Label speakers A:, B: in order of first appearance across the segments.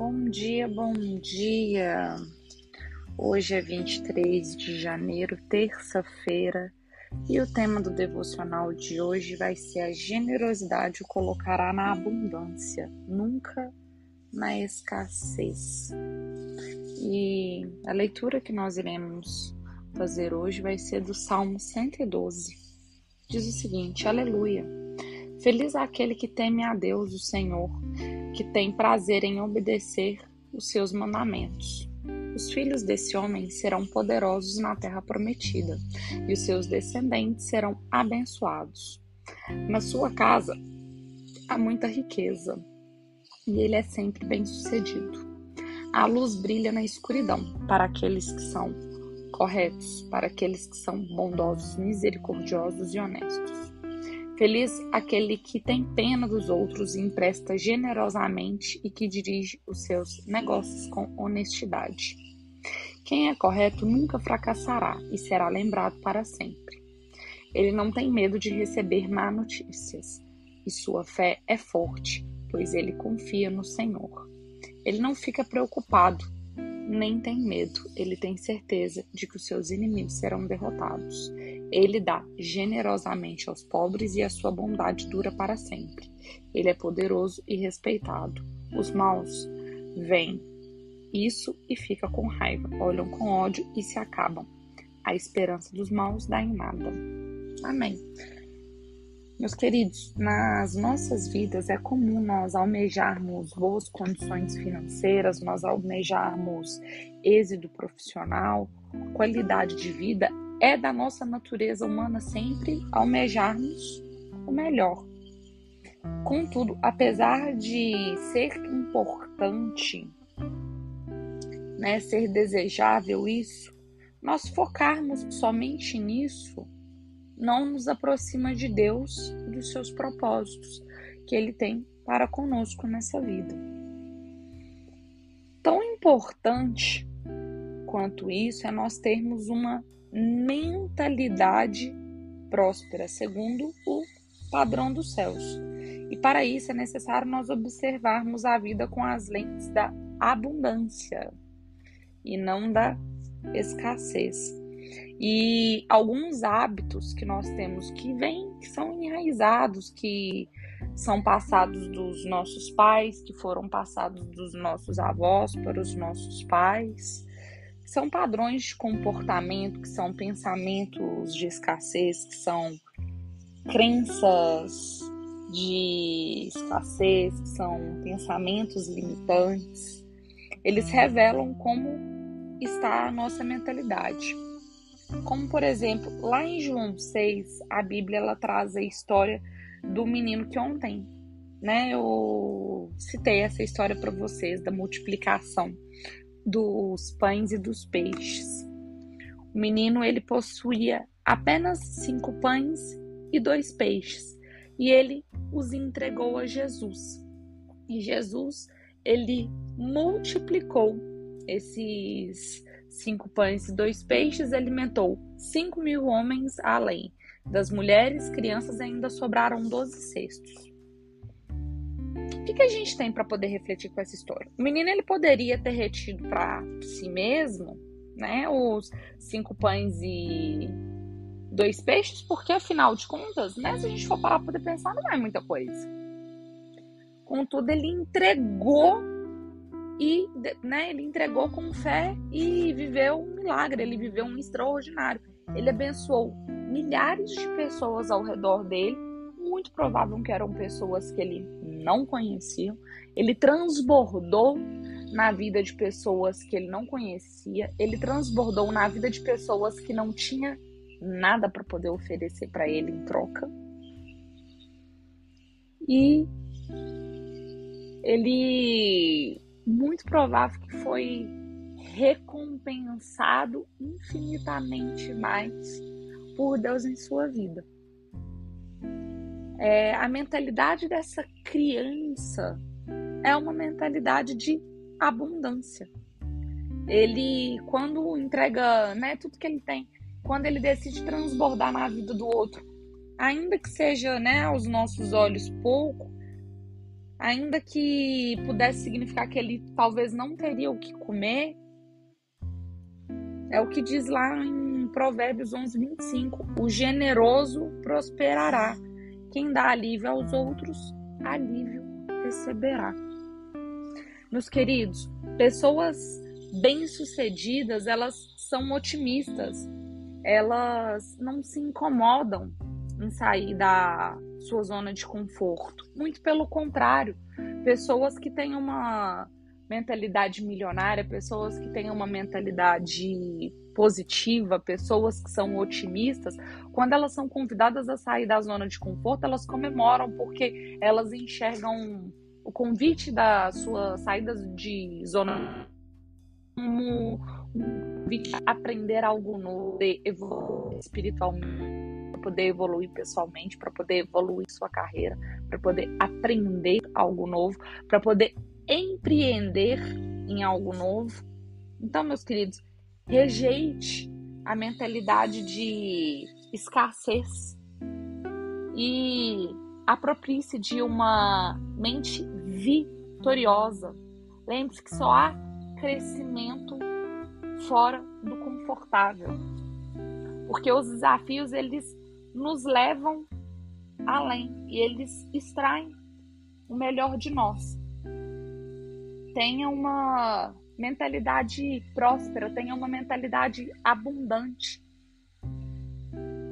A: Bom dia, bom dia. Hoje é 23 de janeiro, terça-feira, e o tema do devocional de hoje vai ser: a generosidade o colocará na abundância, nunca na escassez. E a leitura que nós iremos fazer hoje vai ser do Salmo 112. Diz o seguinte: Aleluia! Feliz aquele que teme a Deus, o Senhor, que tem prazer em obedecer os seus mandamentos. Os filhos desse homem serão poderosos na terra prometida, e os seus descendentes serão abençoados. Na sua casa há muita riqueza, e ele é sempre bem-sucedido. A luz brilha na escuridão para aqueles que são corretos, para aqueles que são bondosos, misericordiosos e honestos. Feliz aquele que tem pena dos outros e empresta generosamente e que dirige os seus negócios com honestidade. Quem é correto nunca fracassará e será lembrado para sempre. Ele não tem medo de receber má notícias e sua fé é forte, pois ele confia no Senhor. Ele não fica preocupado, nem tem medo, ele tem certeza de que os seus inimigos serão derrotados. Ele dá generosamente aos pobres e a sua bondade dura para sempre. Ele é poderoso e respeitado. Os maus veem isso e ficam com raiva, olham com ódio e se acabam. A esperança dos maus dá em nada. Amém. Meus queridos, nas nossas vidas é comum nós almejarmos boas condições financeiras, nós almejarmos êxito profissional, qualidade de vida. É da nossa natureza humana sempre almejarmos o melhor. Contudo, apesar de ser importante, ser desejável isso, nós focarmos somente nisso não nos aproxima de Deus e dos seus propósitos que Ele tem para conosco nessa vida. Tão importante quanto isso é nós termos uma mentalidade próspera, segundo o padrão dos céus. E para isso é necessário nós observarmos a vida com as lentes da abundância e não da escassez. E alguns hábitos que nós temos que são enraizados, que são passados dos nossos pais, que foram passados dos nossos avós para os nossos pais, são padrões de comportamento, que são pensamentos de escassez, que são crenças de escassez, que são pensamentos limitantes. Eles revelam como está a nossa mentalidade. Como, por exemplo, lá em João 6, a Bíblia ela traz a história do menino que ontem, eu citei essa história para vocês, da multiplicação dos pães e dos peixes. O menino, ele possuía apenas 5 pães e 2 peixes, e ele os entregou a Jesus. E Jesus, ele multiplicou esses 5 pães e 2 peixes, alimentou 5.000 homens além das mulheres, crianças, ainda sobraram 12 cestos. O que a gente tem para poder refletir com essa história? O menino, ele poderia ter retido para si mesmo, os 5 pães e 2 peixes, porque afinal de contas, se a gente for parar para poder pensar, não é muita coisa. Contudo, ele entregou ele entregou com fé e viveu um milagre, ele viveu um extraordinário. Ele abençoou milhares de pessoas ao redor dele, muito provável que eram pessoas que ele não conhecia. Ele transbordou na vida de pessoas que ele não conhecia, ele transbordou na vida de pessoas que não tinha nada para poder oferecer para ele em troca. E ele, muito provável que foi recompensado infinitamente mais por Deus em sua vida. A mentalidade dessa criança é uma mentalidade de abundância. Ele, quando entrega tudo que ele tem, quando ele decide transbordar na vida do outro, ainda que seja aos nossos olhos pouco, ainda que pudesse significar que ele talvez não teria o que comer, é o que diz lá em Provérbios 11:25, o generoso prosperará. Quem dá alívio aos outros, alívio receberá. Meus queridos, pessoas bem-sucedidas, elas são otimistas, elas não se incomodam em sair da sua zona de conforto. Muito pelo contrário, pessoas que têm uma mentalidade milionária, pessoas que têm uma mentalidade positiva, pessoas que são otimistas, quando elas são convidadas a sair da zona de conforto, elas comemoram porque elas enxergam o convite da sua saída de zona como um convite a aprender algo novo, evoluir espiritualmente, para poder evoluir pessoalmente, para poder evoluir sua carreira, para poder aprender algo novo, para poder empreender em algo novo. Então, meus queridos, rejeite a mentalidade de escassez e aproprie-se de uma mente vitoriosa. Lembre-se que só há crescimento fora do confortável, porque os desafios, eles nos levam além e eles extraem o melhor de nós. Tenha uma mentalidade próspera, tenha uma mentalidade abundante.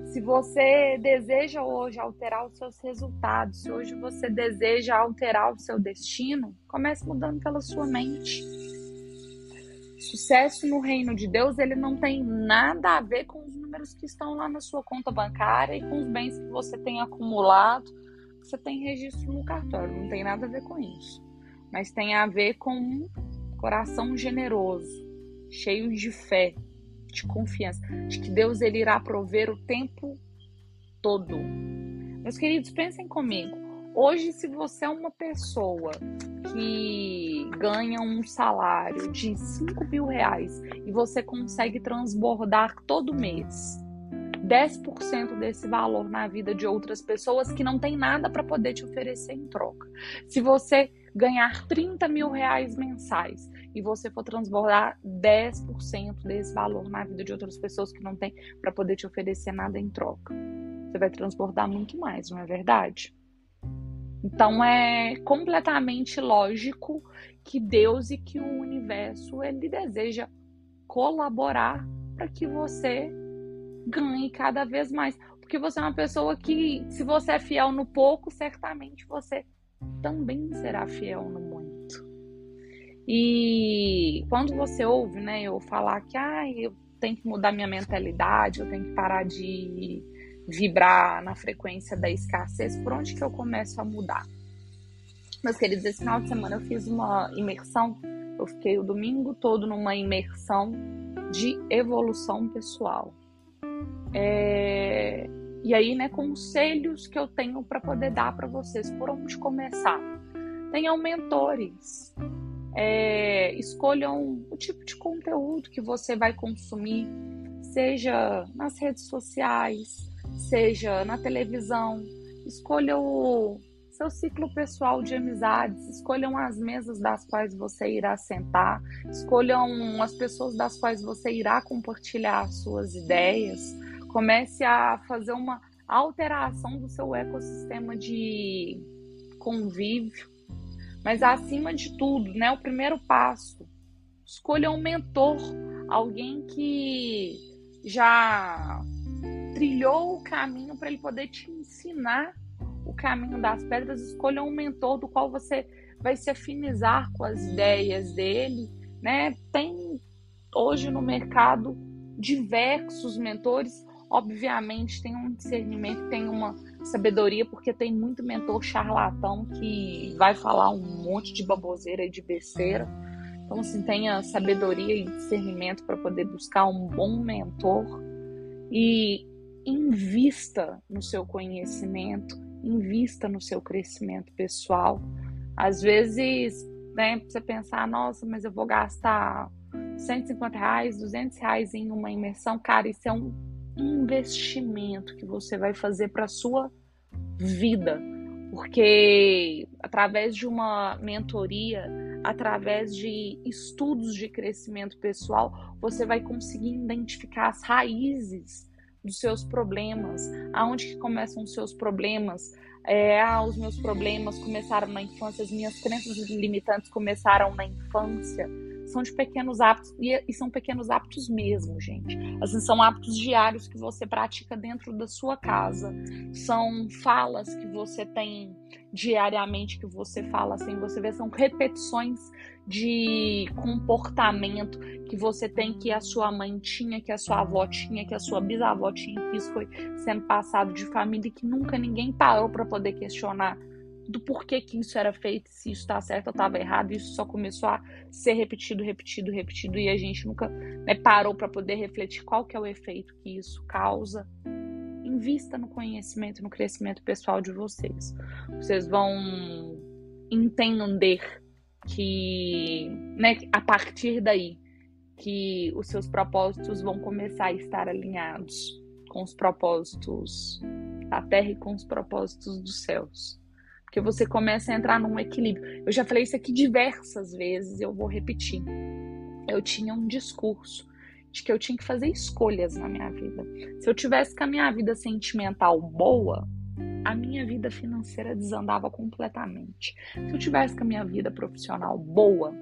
A: Se você deseja hoje alterar os seus resultados, se hoje você deseja alterar o seu destino, comece mudando pela sua mente. Sucesso no reino de Deus, ele não tem nada a ver com os números que estão lá na sua conta bancária e com os bens que você tem acumulado, que você tem registro no cartório. Não tem nada a ver com isso. Mas tem a ver com um coração generoso, cheio de fé, de confiança, de que Deus ele irá prover o tempo todo. Meus queridos, pensem comigo. Hoje, se você é uma pessoa que ganha um salário de R$5.000 e você consegue transbordar todo mês 10% desse valor na vida de outras pessoas que não tem nada para poder te oferecer em troca. Se você ganhar R$30.000 mensais e você for transbordar 10% desse valor na vida de outras pessoas que não tem para poder te oferecer nada em troca, você vai transbordar muito mais, não é verdade? Então é completamente lógico que Deus e que o universo ele deseja colaborar para que você ganhe cada vez mais, porque você é uma pessoa que, se você é fiel no pouco, certamente você também será fiel no muito. E quando você ouve, né, eu falar que eu tenho que mudar minha mentalidade, eu tenho que parar de vibrar na frequência da escassez, por onde que eu começo a mudar? Meus queridos, esse final de semana eu fiz uma imersão, eu fiquei o domingo todo numa imersão de evolução pessoal. E aí, né, conselhos que eu tenho para poder dar para vocês, por onde começar. Tenham mentores, escolham o tipo de conteúdo que você vai consumir, seja nas redes sociais, seja na televisão. Escolha o seu ciclo pessoal de amizades, escolham as mesas das quais você irá sentar, escolham as pessoas das quais você irá compartilhar as suas ideias. Comece a fazer uma alteração do seu ecossistema de convívio. Mas acima de tudo, né, o primeiro passo, escolha um mentor, alguém que já trilhou o caminho para ele poder te ensinar o caminho das pedras. Escolha um mentor do qual você vai se afinizar com as ideias dele, né? Tem hoje no mercado diversos mentores. Obviamente tem um discernimento, tem uma sabedoria, porque tem muito mentor charlatão que vai falar um monte de baboseira e de besteira. Então, assim, tenha sabedoria e discernimento para poder buscar um bom mentor e invista no seu conhecimento, invista no seu crescimento pessoal. Às vezes, né, você pensar, nossa, mas eu vou gastar R$150, R$200 em uma imersão. Cara, isso é um investimento que você vai fazer para a sua vida. Porque através de uma mentoria, através de estudos de crescimento pessoal, você vai conseguir identificar as raízes dos seus problemas, aonde que começam os seus problemas. Os meus problemas começaram na infância, as minhas crenças limitantes começaram na infância. São de pequenos hábitos, e são pequenos hábitos mesmo, gente. Assim, são hábitos diários que você pratica dentro da sua casa. São falas que você tem diariamente, que você fala sem você ver. São repetições de comportamento que você tem, que a sua mãe tinha, que a sua avó tinha, que a sua bisavó tinha, que isso foi sendo passado de família e que nunca ninguém parou para poder questionar do porquê que isso era feito, se isso está certo ou estava errado. Isso só começou a ser repetido, e a gente nunca parou para poder refletir qual que é o efeito que isso causa. Invista no conhecimento, no crescimento pessoal de vocês. Vocês vão entender que, a partir daí, que os seus propósitos vão começar a estar alinhados com os propósitos da terra e com os propósitos dos céus. Porque você começa a entrar num equilíbrio. Eu já falei isso aqui diversas vezes, eu vou repetir. Eu tinha um discurso de que eu tinha que fazer escolhas na minha vida. Se eu tivesse com a minha vida sentimental boa, a minha vida financeira desandava completamente. Se eu tivesse com a minha vida profissional boa,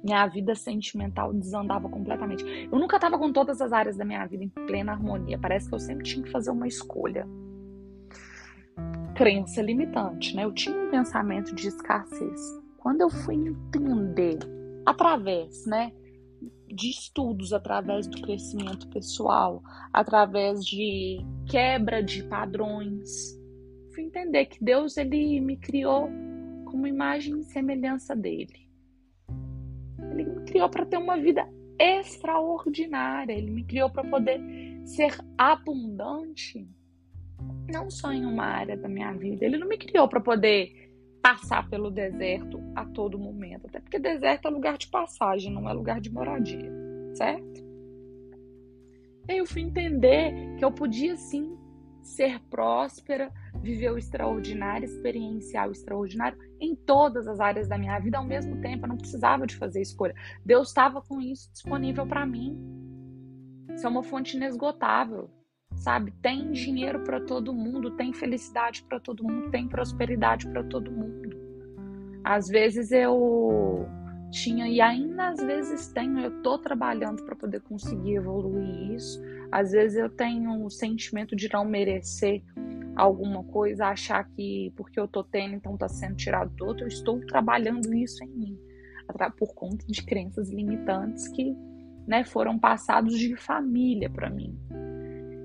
A: minha vida sentimental desandava completamente. Eu nunca estava com todas as áreas da minha vida em plena harmonia. Parece que eu sempre tinha que fazer uma escolha. Crença limitante, né? Eu tinha um pensamento de escassez. Quando eu fui entender, através, de estudos, através do crescimento pessoal, através de quebra de padrões, fui entender que Deus, ele me criou como imagem e semelhança dele. Ele me criou para ter uma vida extraordinária. Ele me criou para poder ser abundante, não só em uma área da minha vida. Ele não me criou para poder passar pelo deserto a todo momento. Até porque deserto é lugar de passagem, não é lugar de moradia, certo? E aí eu fui entender que eu podia sim ser próspera, viver o extraordinário, experienciar o extraordinário em todas as áreas da minha vida ao mesmo tempo. Eu não precisava de fazer escolha. Deus estava com isso disponível para mim. Isso é uma fonte inesgotável, sabe? Tem dinheiro para todo mundo, tem felicidade para todo mundo, tem prosperidade para todo mundo. Às vezes eu tinha, e ainda às vezes tenho, eu tô trabalhando para poder conseguir evoluir isso. Às vezes eu tenho um sentimento de não merecer alguma coisa, achar que porque eu tô tendo, então tá sendo tirado do outro. Eu estou trabalhando isso em mim, por conta de crenças limitantes que, foram passados de família para mim.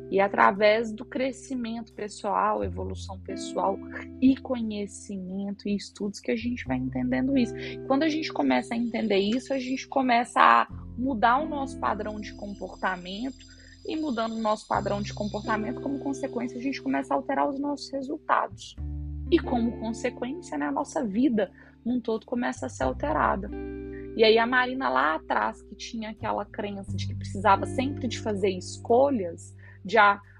A: E através do crescimento pessoal, evolução pessoal e conhecimento e estudos que a gente vai entendendo isso. Quando a gente começa a entender isso, a gente começa a mudar o nosso padrão de comportamento. E mudando o nosso padrão de comportamento, como consequência, a gente começa a alterar os nossos resultados. E como consequência, a nossa vida num todo começa a ser alterada. E aí a Marina lá atrás, que tinha aquela crença de que precisava sempre de fazer escolhas,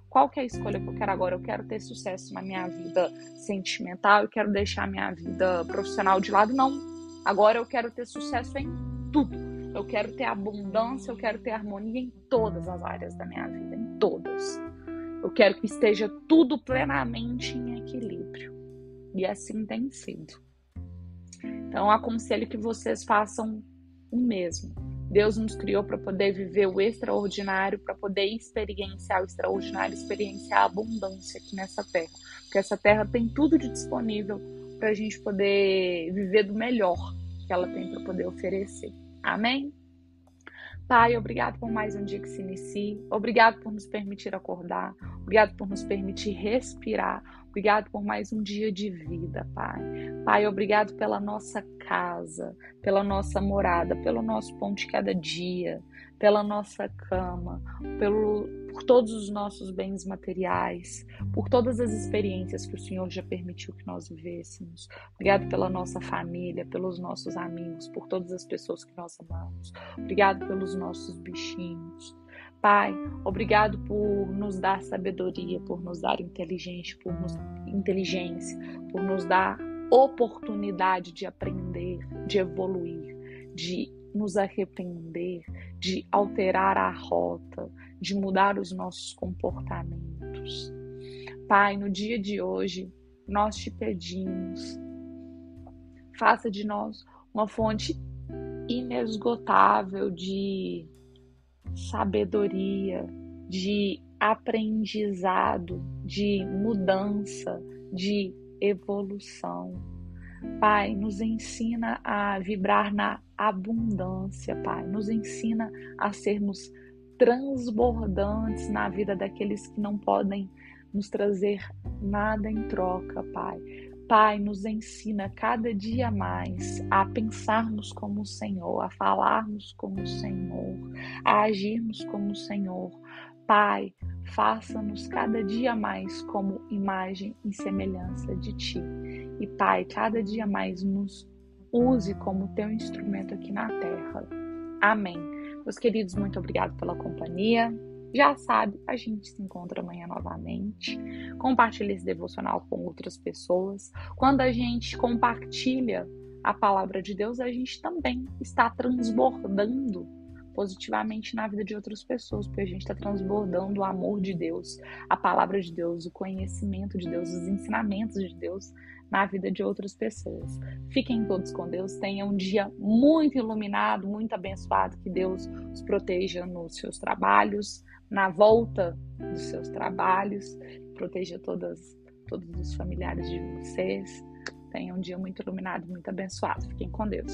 A: qual que é a escolha que eu quero agora? Eu quero ter sucesso na minha vida sentimental, eu quero deixar minha vida profissional de lado. Não, agora eu quero ter sucesso em tudo. Eu quero ter abundância, eu quero ter harmonia em todas as áreas da minha vida, em todas. Eu quero que esteja tudo plenamente em equilíbrio. E assim tem sido. Então, eu aconselho que vocês façam o mesmo. Deus nos criou para poder viver o extraordinário, para poder experienciar o extraordinário, experienciar a abundância aqui nessa terra. Porque essa terra tem tudo de disponível para a gente poder viver do melhor que ela tem para poder oferecer. Amém? Pai, obrigado por mais um dia que se inicie. Obrigado por nos permitir acordar. Obrigado por nos permitir respirar. Obrigado por mais um dia de vida, Pai. Pai, obrigado pela nossa casa, pela nossa morada, pelo nosso pão de cada dia, pela nossa cama, por todos os nossos bens materiais, por todas as experiências que o Senhor já permitiu que nós vivêssemos. Obrigado pela nossa família, pelos nossos amigos, por todas as pessoas que nós amamos. Obrigado pelos nossos bichinhos. Pai, obrigado por nos dar sabedoria, por nos dar inteligência, por nos dar oportunidade de aprender, de evoluir, de nos arrepender, de alterar a rota, de mudar os nossos comportamentos. Pai, no dia de hoje, nós te pedimos, faça de nós uma fonte inesgotável de sabedoria, de aprendizado, de mudança, de evolução. Pai, nos ensina a vibrar na abundância, Pai. Nos ensina a sermos transbordantes na vida daqueles que não podem nos trazer nada em troca, Pai. Pai, nos ensina cada dia mais a pensarmos como o Senhor, a falarmos como o Senhor, a agirmos como o Senhor. Pai, faça-nos cada dia mais como imagem e semelhança de Ti. E Pai, cada dia mais nos use como Teu instrumento aqui na terra. Amém. Meus queridos, muito obrigado pela companhia. Já sabe, a gente se encontra amanhã novamente. Compartilhe esse devocional com outras pessoas. Quando a gente compartilha a palavra de Deus, a gente também está transbordando positivamente na vida de outras pessoas, porque a gente está transbordando o amor de Deus, a palavra de Deus, o conhecimento de Deus, os ensinamentos de Deus na vida de outras pessoas. Fiquem todos com Deus, tenham um dia muito iluminado, muito abençoado, que Deus os proteja nos seus trabalhos, na volta dos seus trabalhos, proteja todos os familiares de vocês. Tenham um dia muito iluminado, muito abençoado. Fiquem com Deus.